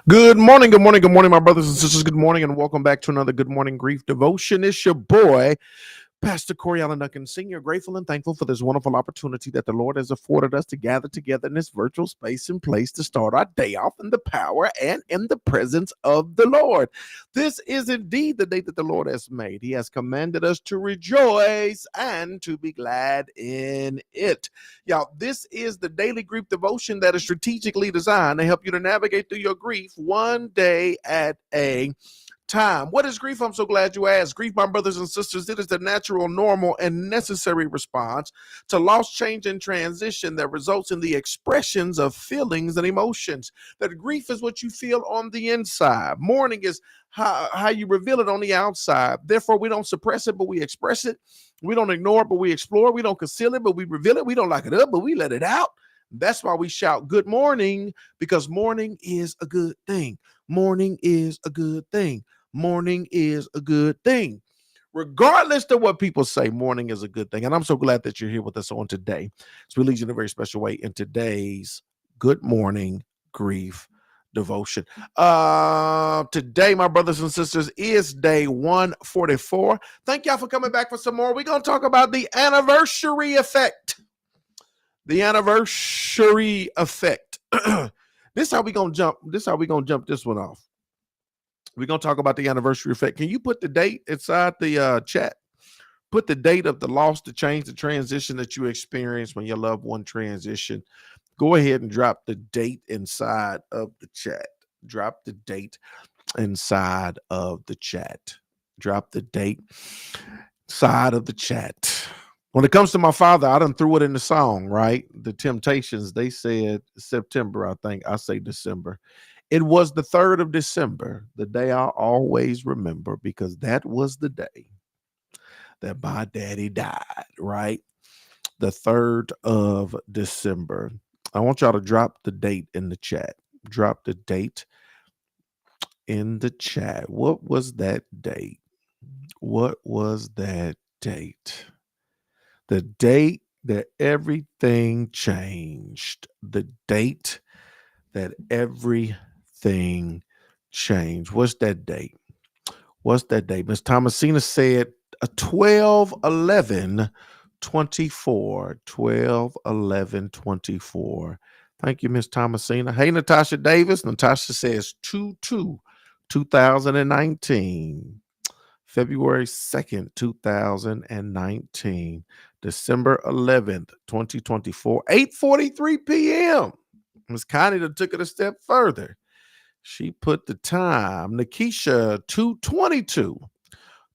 Good morning, good morning, good morning, my brothers and sisters. Good morning, and welcome back to another Good Morning Grief Devotion. It's your boy, Pastor Corey Allen Duncan Sr., grateful and thankful for this wonderful opportunity that the Lord has afforded us to gather together in this virtual space and place to start our day off in the power and in the presence of the Lord. This is indeed the day that the Lord has made. He has commanded us to rejoice and to be glad in it. Y'all, this is the daily grief devotion that is strategically designed to help you to navigate through your grief one day at a time. What is grief? I'm so glad you asked. Grief, my brothers and sisters, it is the natural, normal, and necessary response to loss, change, and transition that results in the expressions of feelings and emotions. That grief is what you feel on the inside. Mourning is how you reveal it on the outside. Therefore, we don't suppress it, but we express it. We don't ignore it, but we explore it. We don't conceal it, but we reveal it. We don't lock it up, but we let it out. That's why we shout good morning, because mourning is a good thing. Mourning is a good thing. Mourning is a good thing. Regardless of what people say, mourning is a good thing. And I'm so glad that you're here with us on today. So we lead you in a very special way in today's Good Morning Grief Devotion. Today, my brothers and sisters, is day 144. Thank y'all for coming back for some more. We're going to talk about the anniversary effect. The anniversary effect. This is how we're going to jump this one off. We're going to talk about the anniversary effect. Can you put the date inside the chat? Put the date of the loss, the change, the transition that you experienced when your loved one transitioned. Go ahead and drop the date inside of the chat. Drop the date inside of the chat. Drop the date side of the chat. When it comes to my father, I done threw it in the song, right? The Temptations, they said September, I think. I say December. It was the 3rd of December, the day I always remember, because that was the day that my daddy died, right? The 3rd of December. I want y'all to drop the date in the chat. Drop the date in the chat. What was that date? What was that date? The date that everything changed. The date that everything changed. What's that date? What's that date? Miss Thomasina said 12/11/24. 12/11/24. Thank you, Miss Thomasina. Hey, Natasha Davis. Natasha says 2/2/2019. February 2nd, 2019. December 11th, 2024. 8:43 p.m. Miss Connie that took it a step further. She put the time. Nikisha 2/22,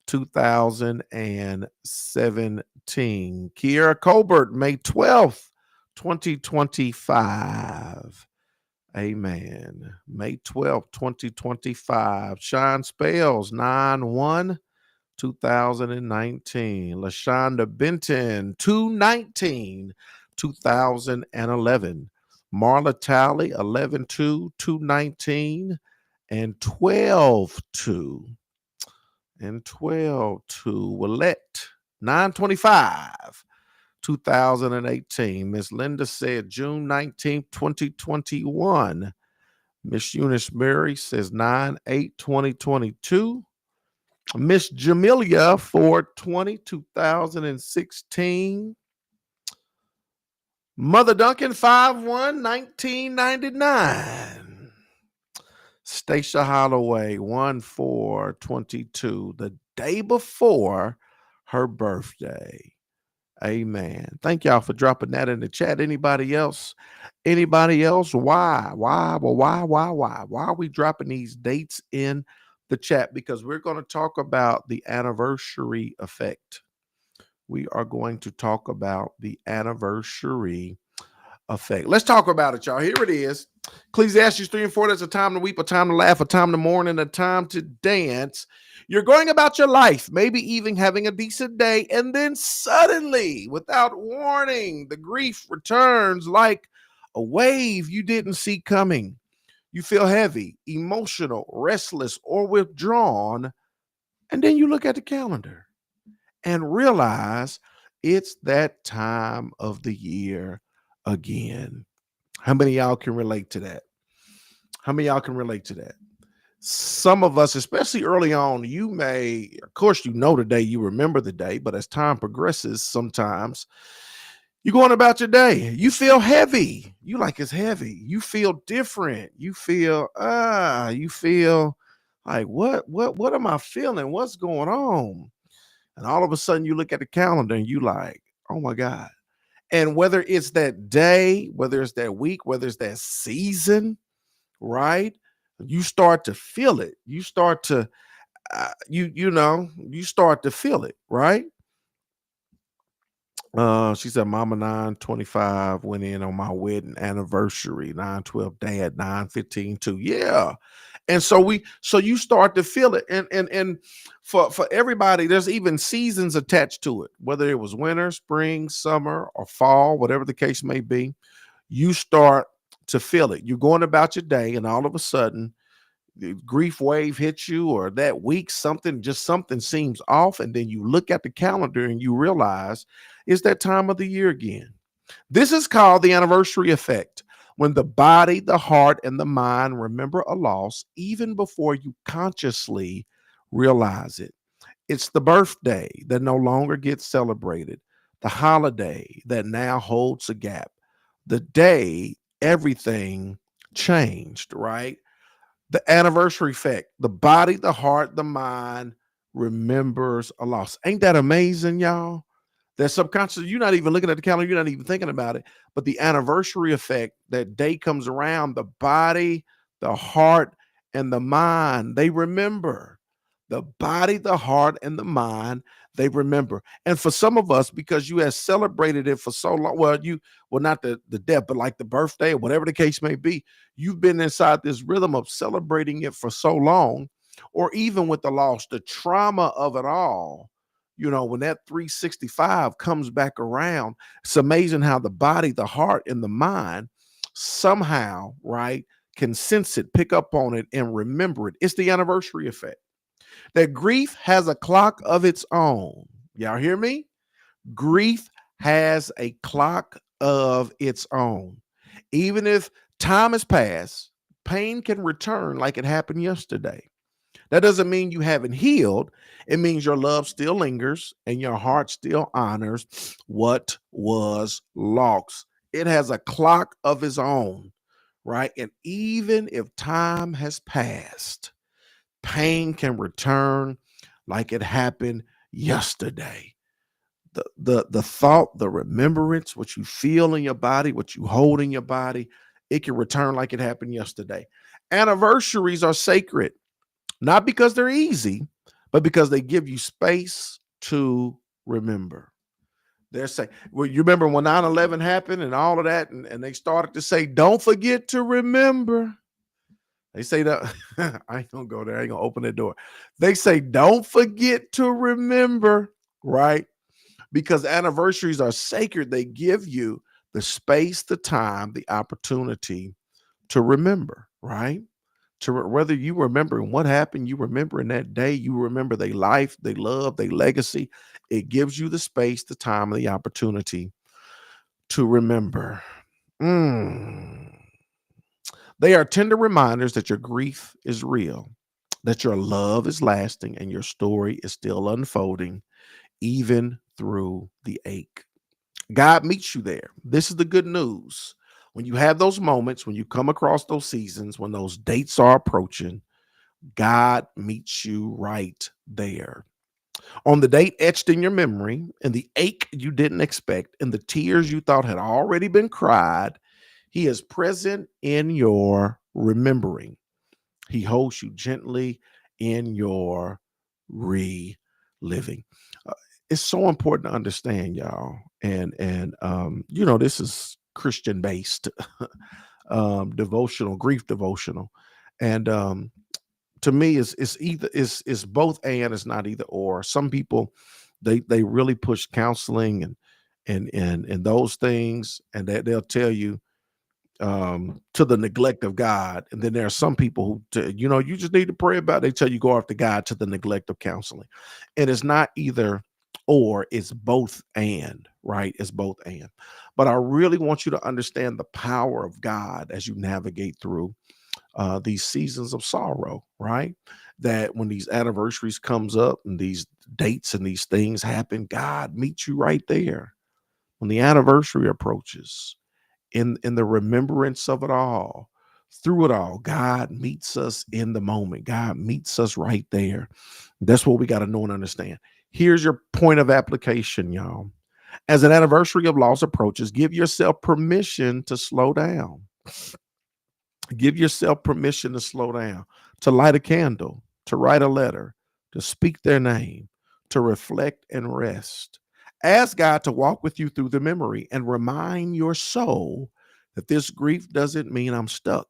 2017. Kiera Colbert, May 12th, 2025. Amen. May 12th, 2025. Sean Spells, 9/1/2019. LaShonda Benton, 2/19/2011. Marla Talley, 11/2/2019. And 12/2. And 12/2. Willette, 9/25/2018. Miss Linda said June 19th, 2021. Miss Eunice Murray says 9/8/2022. Miss Jamelia 4/20/2016. Mother Duncan 5/1/1999. Stacia Holloway 1/4/22, the day before her birthday. Amen. Thank y'all for dropping that in the chat. Anybody else? Anybody else? Why? Well, why are we dropping these dates in the chat? Because we're going to talk about the anniversary effect. We are going to talk about the anniversary effect. Let's talk about it, y'all. Here it is. Ecclesiastes 3:4. There's a time to weep, a time to laugh, a time to mourn, and a time to dance. You're going about your life, maybe even having a decent day, and then suddenly, without warning, the grief returns like a wave you didn't see coming. You feel heavy, emotional, restless, or withdrawn, and then you look at the calendar and realize it's that time of the year again. How many of y'all can relate to that? How many of y'all can relate to that? Some of us, especially early on, you may, of course, the day, you remember the day, but as time progresses, sometimes you're going about your day. You feel heavy. You like it's heavy. You feel different. You feel like what am I feeling? What's going on? And all of a sudden you look at the calendar and you like, oh my God. And whether it's that day, whether it's that week, whether it's that season, right? You start to feel it. You start to you start to feel it, right? She said, Mama 925 went in on my wedding anniversary, 912 dad, 915 too. Yeah. And so you start to feel it. And for everybody, there's even seasons attached to it, whether it was winter, spring, summer, or fall, whatever the case may be, you start to feel it. You're going about your day, and all of a sudden, the grief wave hits you, or that week something seems off, and then you look at the calendar and you realize it's that time of the year again. This is called the anniversary effect, when the body, the heart, and the mind remember a loss even before you consciously realize it. It's the birthday that no longer gets celebrated, the holiday that now holds a gap, the day everything changed, right? The anniversary effect, the body, the heart, the mind remembers a loss. Ain't that amazing, y'all? That subconscious, you're not even looking at the calendar, you're not even thinking about it. But the anniversary effect, that day comes around, the body, the heart, and the mind, they remember. The body, the heart, and the mind, they remember. And for some of us, because you have celebrated it for so long, not the death, but like the birthday or whatever the case may be, you've been inside this rhythm of celebrating it for so long, or even with the loss, the trauma of it all. When that 365 comes back around, it's amazing how the body, the heart, and the mind somehow, right, can sense it, pick up on it, and remember it. It's the anniversary effect. That grief has a clock of its own. Y'all hear me? Grief has a clock of its own. Even if time has passed, pain can return like it happened yesterday. That doesn't mean you haven't healed. It means your love still lingers and your heart still honors what was lost. It has a clock of its own, right? And even if time has passed, pain can return like it happened yesterday. The thought, the remembrance, what you feel in your body, what you hold in your body, it can return like it happened yesterday. Anniversaries are sacred, not because they're easy, but because they give you space to remember. They're saying, well, you remember when 9/11 happened and all of that, and they started to say, don't forget to remember. They say that I ain't gonna go there, I ain't gonna open the door. They say, don't forget to remember, right? Because anniversaries are sacred. They give you the space, the time, the opportunity to remember, right? Whether you remember what happened, you remember in that day, you remember their life, their love, their legacy. It gives you the space, the time, and the opportunity to remember. They are tender reminders that your grief is real, that your love is lasting, and your story is still unfolding, even through the ache. God meets you there. This is the good news. When you have those moments, when you come across those seasons, when those dates are approaching, God meets you right there. On the date etched in your memory, and the ache you didn't expect, and the tears you thought had already been cried, He is present in your remembering. He holds you gently in your reliving. Uh, it's so important to understand, y'all. And this is Christian based devotional, grief devotional. And to me, it's both and it's not either or. Some people they really push counseling and those things, and they'll tell you to the neglect of God. And then there are some people who, you just need to pray about it. They tell you go after God to the neglect of counseling. And it's not either or, it's both and, right? It's both and. But I really want you to understand the power of God as you navigate through these seasons of sorrow, right? That when these anniversaries comes up and these dates and these things happen, God meets you right there. When the anniversary approaches, in the remembrance of it all, through it all, God meets us in the moment. God meets us right there. That's what we got to know and understand. Here's your point of application, y'all. As an anniversary of loss approaches, give yourself permission to slow down. Give yourself permission to slow down, to light a candle, to write a letter, to speak their name, to reflect and rest. Ask God to walk with you through the memory and remind your soul that this grief doesn't mean I'm stuck.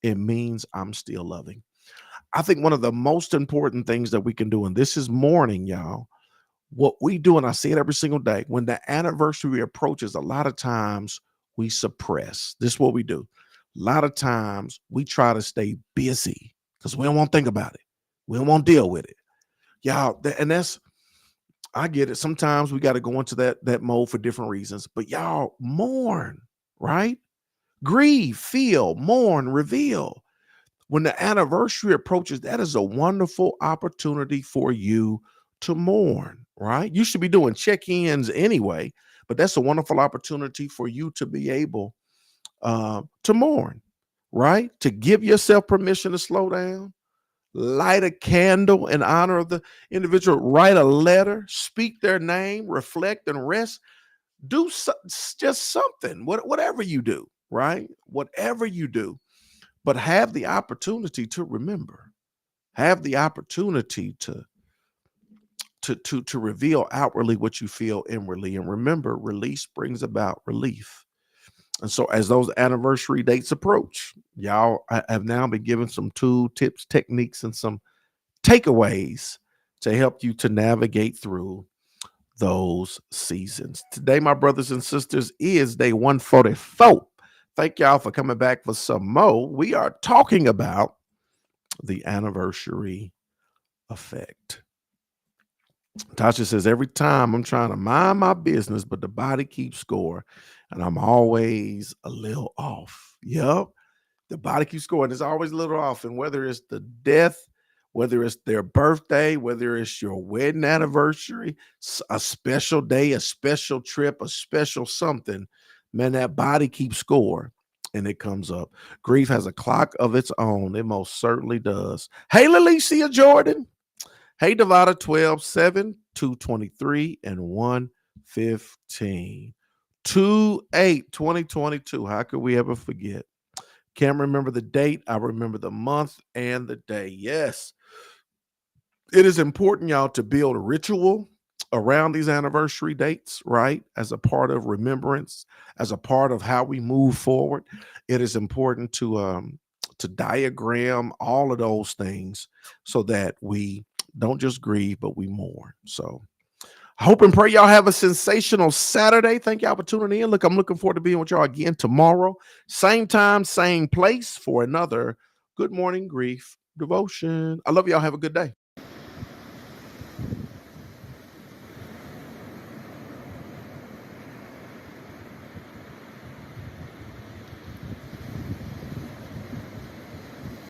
It means I'm still loving. I think one of the most important things that we can do, and this is mourning, y'all, what we do, and I say it every single day, when the anniversary approaches, a lot of times we suppress. This is what we do. A lot of times we try to stay busy because we don't want to think about it. We don't want to deal with it. Y'all, and that's, I get it. Sometimes we got to go into that mode for different reasons, but y'all mourn, right? Grieve, feel, mourn, reveal. When the anniversary approaches, that is a wonderful opportunity for you to mourn, right? You should be doing check-ins anyway, but that's a wonderful opportunity for you to be able to mourn, right? To give yourself permission to slow down, light a candle in honor of the individual, write a letter, speak their name, reflect and rest. Do just something, whatever you do, right? Whatever you do, but have the opportunity to remember, have the opportunity to reveal outwardly what you feel inwardly. And remember, release brings about relief. And so as those anniversary dates approach, y'all, I have now been given some tool tips, techniques, and some takeaways to help you to navigate through those seasons. Today, my brothers and sisters, is day 144. Thank y'all for coming back for some more. We are talking about the anniversary effect. Tasha says, every time I'm trying to mind my business, but the body keeps score, and I'm always a little off. Yep. The body keeps scoring. It's always a little off. And whether it's the death, whether it's their birthday, whether it's your wedding anniversary, a special day, a special trip, a special something, man, that body keeps score and it comes up. Grief has a clock of its own. It most certainly does. Hey, Lalicia Jordan. Hey, Devada 12, 7, 223, and 115. 2/8/2022. How could we ever forget? Can't remember the date. I remember the month and the day. Yes. It is important, y'all, to build a ritual around these anniversary dates, right? As a part of remembrance, as a part of how we move forward. It is important to diagram all of those things so that we don't just grieve, but we mourn. So I hope and pray y'all have a sensational Saturday. Thank y'all for tuning in. Look, I'm looking forward to being with y'all again tomorrow. Same time, same place for another Good Morning Grief devotion. I love y'all. Have a good day.